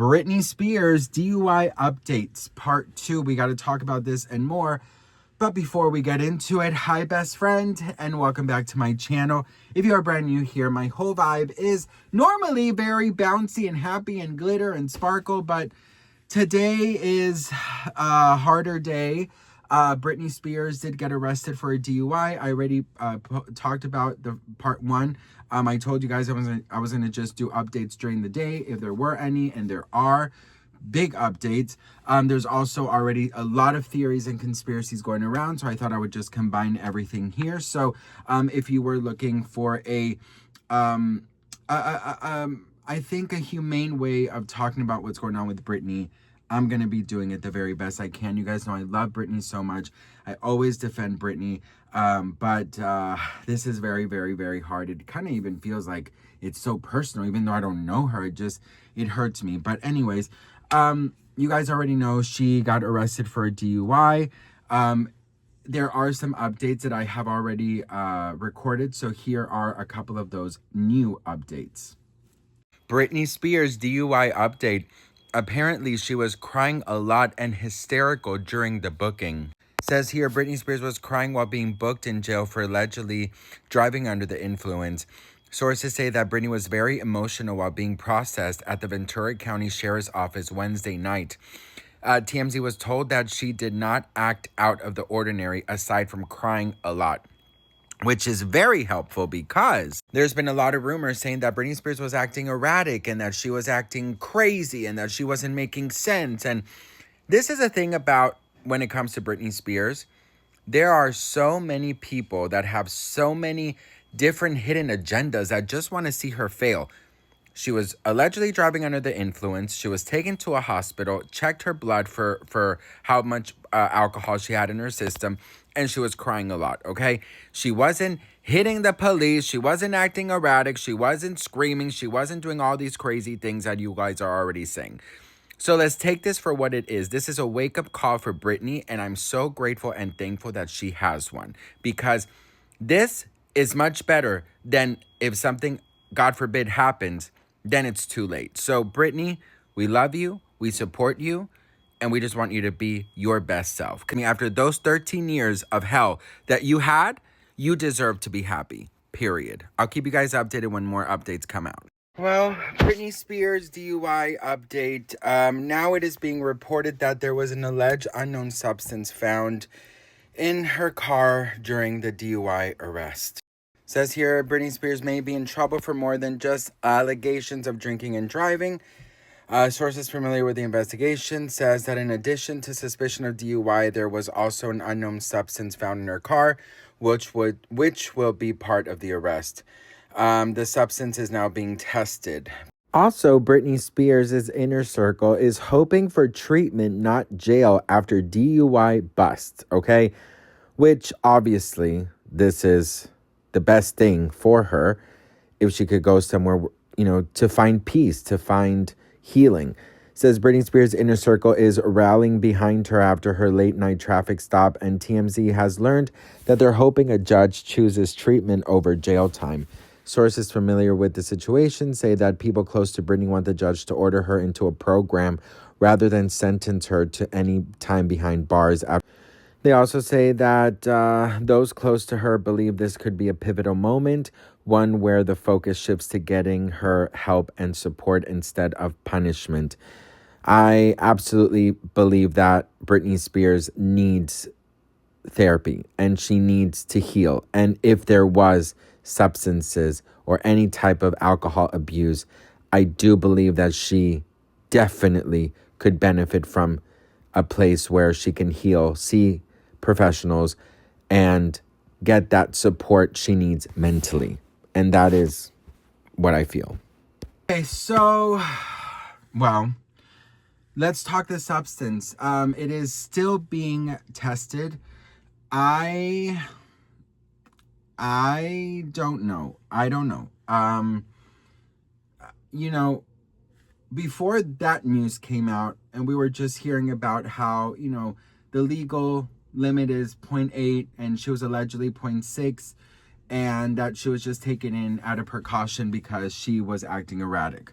Britney Spears DUI updates part 2. We got to talk about this and more. But before we get into it, hi best friend and welcome back to my channel. If you are brand new here, my whole vibe is normally very bouncy and happy and glitter and sparkle, but today is a harder day. Britney Spears did get arrested for a DUI. I already talked about the part 1. I told you guys I was gonna just do updates during the day if there were any, and there are big updates. There's also already a lot of theories and conspiracies going around, so I thought I would just combine everything here. So if you were looking for I think a humane way of talking about what's going on with Britney, I'm going to be doing it the very best I can. You guys know I love Britney so much. I always defend Britney. But this is very, very, very hard. It kind of even feels like it's so personal, even though I don't know her. It hurts me. But anyways, you guys already know she got arrested for a DUI. There are some updates that I have already recorded. So here are a couple of those new updates. Britney Spears DUI update. Apparently, she was crying a lot and hysterical during the booking. Says here, Britney Spears was crying while being booked in jail for allegedly driving under the influence. Sources say that Britney was very emotional while being processed at the Ventura County Sheriff's Office Wednesday night. TMZ was told that she did not act out of the ordinary aside from crying a lot, which is very helpful because there's been a lot of rumors saying that Britney Spears was acting erratic and that she was acting crazy and that she wasn't making sense. And this is a thing about when it comes to Britney Spears. There are so many people that have so many different hidden agendas that just want to see her fail. She was allegedly driving under the influence. She was taken to a hospital, checked her blood for how much alcohol she had in her system, and she was crying a lot, okay? She wasn't hitting the police. She wasn't acting erratic. She wasn't screaming. She wasn't doing all these crazy things that you guys are already saying. So let's take this for what it is. This is a wake-up call for Britney, and I'm so grateful and thankful that she has one, because this is much better than if something, God forbid, happens, then it's too late. So Britney, we love you, we support you, and we just want you to be your best self. After those 13 years of hell that you had, you deserve to be happy, period. I'll keep you guys updated when more updates come out. Well, Britney Spears DUI update. Now it is being reported that there was an alleged unknown substance found in her car during the DUI arrest. Says here, Britney Spears may be in trouble for more than just allegations of drinking and driving. Sources familiar with the investigation says that in addition to suspicion of DUI, there was also an unknown substance found in her car, which will be part of the arrest. The substance is now being tested. Also, Britney Spears' inner circle is hoping for treatment, not jail, after DUI bust, okay? Which, obviously, this is the best thing for her if she could go somewhere, to find peace, to find healing. Says Britney Spears' inner circle is rallying behind her after her late night traffic stop, and TMZ has learned that they're hoping a judge chooses treatment over jail time. Sources familiar with the situation say that people close to Britney want the judge to order her into a program rather than sentence her to any time behind bars. They also say that those close to her believe this could be a pivotal moment, one where the focus shifts to getting her help and support instead of punishment. I absolutely believe that Britney Spears needs therapy and she needs to heal. And if there was substances or any type of alcohol abuse, I do believe that she definitely could benefit from a place where she can heal, see professionals, and get that support she needs mentally. And that is what I feel. Okay, so, well, let's talk the substance. It is still being tested. I don't know. Before that news came out and we were just hearing about how, the legal limit is 0.8 and she was allegedly 0.6, and that she was just taken in out of precaution because she was acting erratic.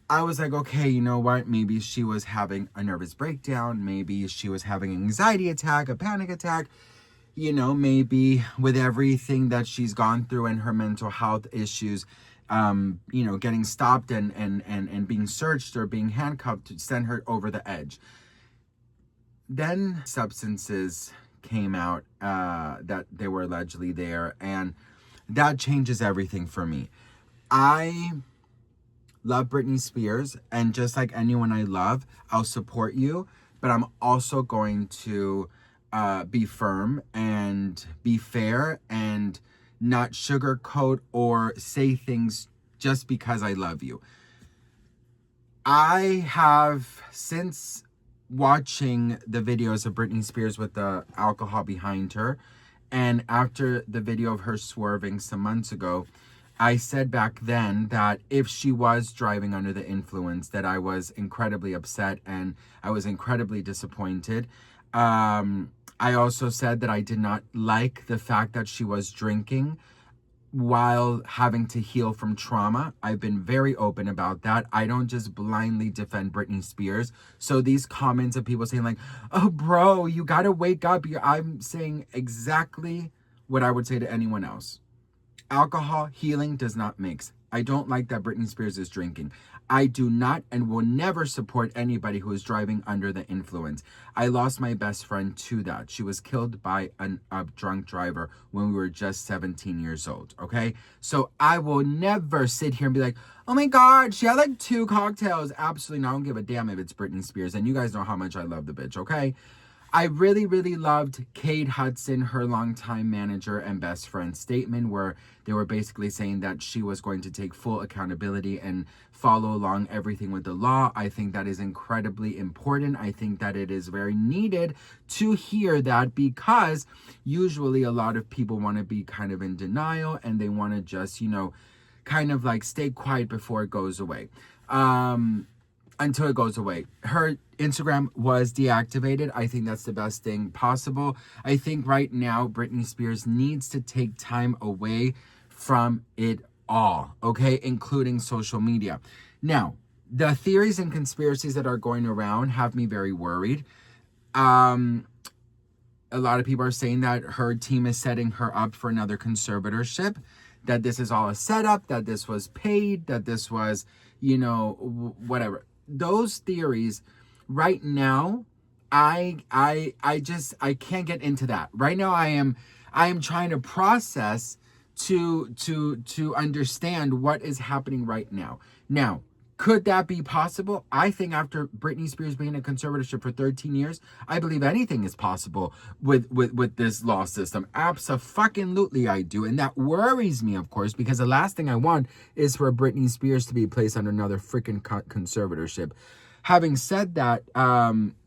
I was like, okay, you know what? Maybe she was having a nervous breakdown. Maybe she was having an anxiety attack, a panic attack. You know, maybe with everything that she's gone through and her mental health issues, you know, getting stopped and being searched or being handcuffed to send her over the edge. Then substances came out that they were allegedly there, and that changes everything for me. I love Britney Spears, and just like anyone I love, I'll support you, but I'm also going to be firm and be fair and not sugarcoat or say things just because I love you. I have, since watching the videos of Britney Spears with the alcohol behind her, and after the video of her swerving some months ago, I said back then that if she was driving under the influence, that I was incredibly upset and I was incredibly disappointed. I also said that I did not like the fact that she was drinking while having to heal from trauma. I've been very open about that. I don't just blindly defend Britney Spears. So these comments of people saying like, oh, bro, you got to wake up. I'm saying exactly what I would say to anyone else. Alcohol, healing does not mix. I don't like that Britney Spears is drinking. I do not and will never support anybody who is driving under the influence. I lost my best friend to that. She was killed by a drunk driver when we were just 17 years old, okay? So I will never sit here and be like, oh my God, she had like 2 cocktails. Absolutely not. I don't give a damn if it's Britney Spears. And you guys know how much I love the bitch, okay? I really, really loved Kate Hudson, her longtime manager and best friend statement, where they were basically saying that she was going to take full accountability and follow along everything with the law. I think that is incredibly important. I think that it is very needed to hear that, because usually a lot of people want to be kind of in denial and they want to just, you know, kind of like stay quiet before it goes away. Until it goes away. Her Instagram was deactivated. I think that's the best thing possible. I think right now Britney Spears needs to take time away from it all, okay, including social media. Now, the theories and conspiracies that are going around have me very worried. A lot of people are saying that her team is setting her up for another conservatorship, that this is all a setup, that this was paid, that this was, you know, whatever. Those theories right now, I can't get into that. Right now I am trying to process to understand what is happening right now. Now, could that be possible? I think after Britney Spears being in conservatorship for 13 years, I believe anything is possible with this law system. Abso-fucking-lutely I do. And that worries me, of course, because the last thing I want is for Britney Spears to be placed under another freaking conservatorship. Having said that,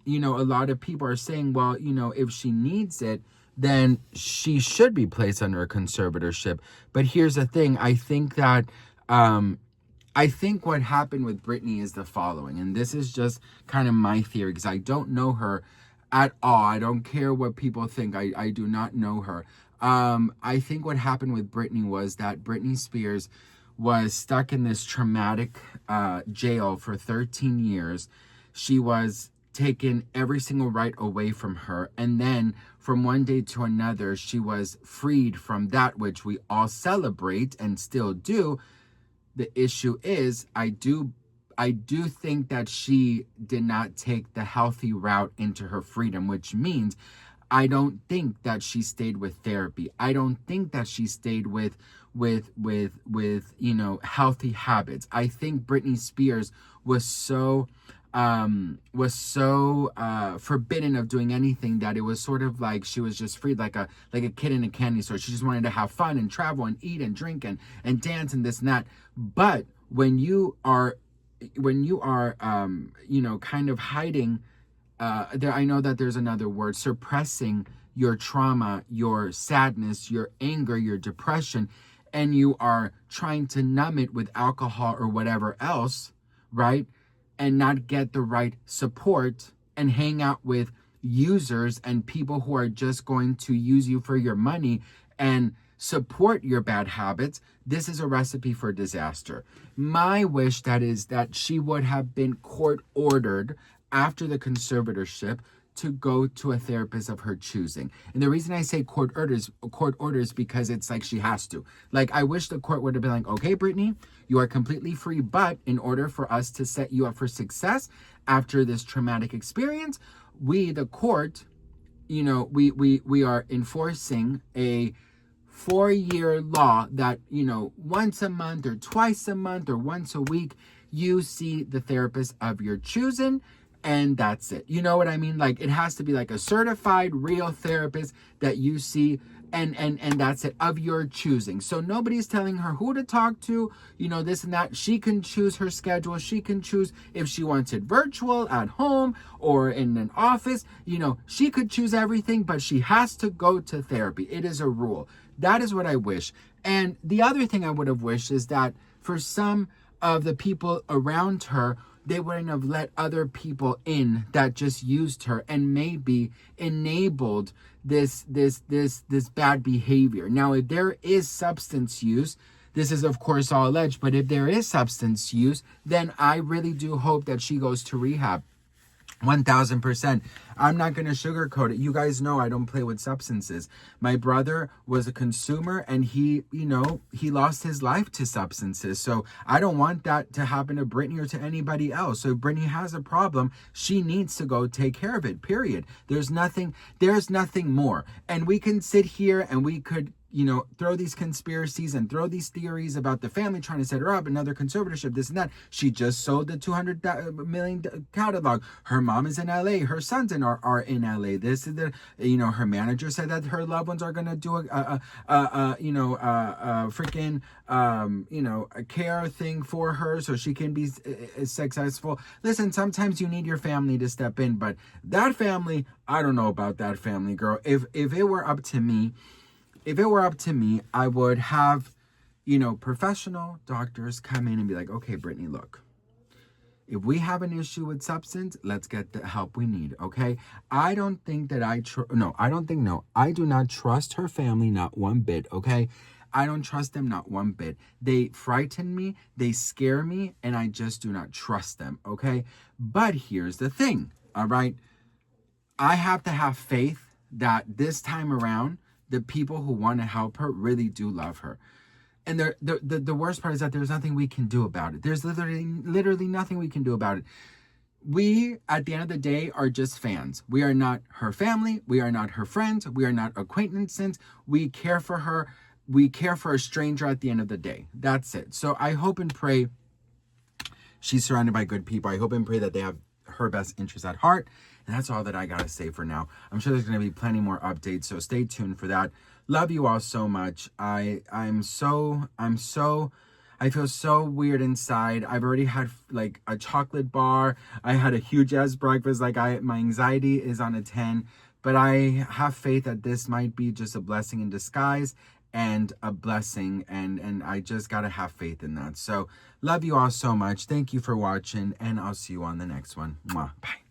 you know, a lot of people are saying, well, you know, if she needs it, then she should be placed under a conservatorship. But here's the thing. I think that... I think what happened with Britney is the following, and this is just kind of my theory because I don't know her at all. I don't care what people think. I do not know her. I think what happened with Britney was that Britney Spears was stuck in this traumatic jail for 13 years. She was taken every single right away from her, and then from one day to another, she was freed from that which we all celebrate and still do. The issue is, I do think that she did not take the healthy route into her freedom, which means I don't think that she stayed with therapy. I don't think that she stayed with you know, healthy habits. I think Britney Spears was so forbidden of doing anything that it was sort of like she was just freed like a kid in a candy store. She just wanted to have fun and travel and eat and drink and dance and this and that. But when you are you know, kind of hiding there, I know that there's another word, suppressing your trauma, your sadness, your anger, your depression, and you are trying to numb it with alcohol or whatever else, right? And not get the right support and hang out with users and people who are just going to use you for your money and support your bad habits, this is a recipe for disaster. My wish that is that she would have been court ordered after the conservatorship to go to a therapist of her choosing. And the reason I say court orders because it's like she has to. Like, I wish the court would have been like, okay, Britney, you are completely free, but in order for us to set you up for success after this traumatic experience, we, the court, you know, we are enforcing a 4-year law that, you know, once a month or twice a month or once a week, you see the therapist of your choosing. And that's it. You know what I mean? Like, it has to be like a certified real therapist that you see, and that's it, of your choosing. So nobody's telling her who to talk to, you know, this and that. She can choose her schedule. She can choose if she wants it virtual, at home, or in an office. You know, she could choose everything, but she has to go to therapy. It is a rule. That is what I wish. And the other thing I would have wished is that for some of the people around her, they wouldn't have let other people in that just used her and maybe enabled this bad behavior. Now, if there is substance use, this is of course all alleged, but if there is substance use, then I really do hope that she goes to rehab. 1000%. I'm not going to sugarcoat it. You guys know I don't play with substances. My brother was a consumer and he, you know, he lost his life to substances. So I don't want that to happen to Britney or to anybody else. So if Britney has a problem, she needs to go take care of it, period. There's nothing more. And we can sit here and we could, you know, throw these conspiracies and throw these theories about the family trying to set her up, another conservatorship, this and that. She just sold the 200 million catalog. Her mom is in LA. Her sons are in LA. This is the, you know, her manager said that her loved ones are going to do a care thing for her so she can be successful. Listen, sometimes you need your family to step in, but that family, I don't know about that family, girl. If it were up to me, I would have, you know, professional doctors come in and be like, okay, Britney, look, if we have an issue with substance, let's get the help we need, okay? I do not trust her family, not one bit, okay? I don't trust them, not one bit. They frighten me, they scare me, and I just do not trust them, okay? But here's the thing, all right? I have to have faith that this time around, the people who want to help her really do love her. And the worst part is that there's nothing we can do about it. There's literally nothing we can do about it. We, at the end of the day, are just fans. We are not her family. We are not her friends. We are not acquaintances. We care for her. We care for a stranger at the end of the day. That's it. So I hope and pray she's surrounded by good people. I hope and pray that they have her best interests at heart. And that's all that I gotta say for now. I'm sure there's gonna be plenty more updates, so stay tuned for that. Love you all so much. I feel so weird inside. I've already had like a chocolate bar. I had a huge ass breakfast. Like my anxiety is on a 10, but I have faith that this might be just a blessing in disguise and a blessing, and I just gotta have faith in that. So love you all so much. Thank you for watching, and I'll see you on the next one. Mwah. Bye.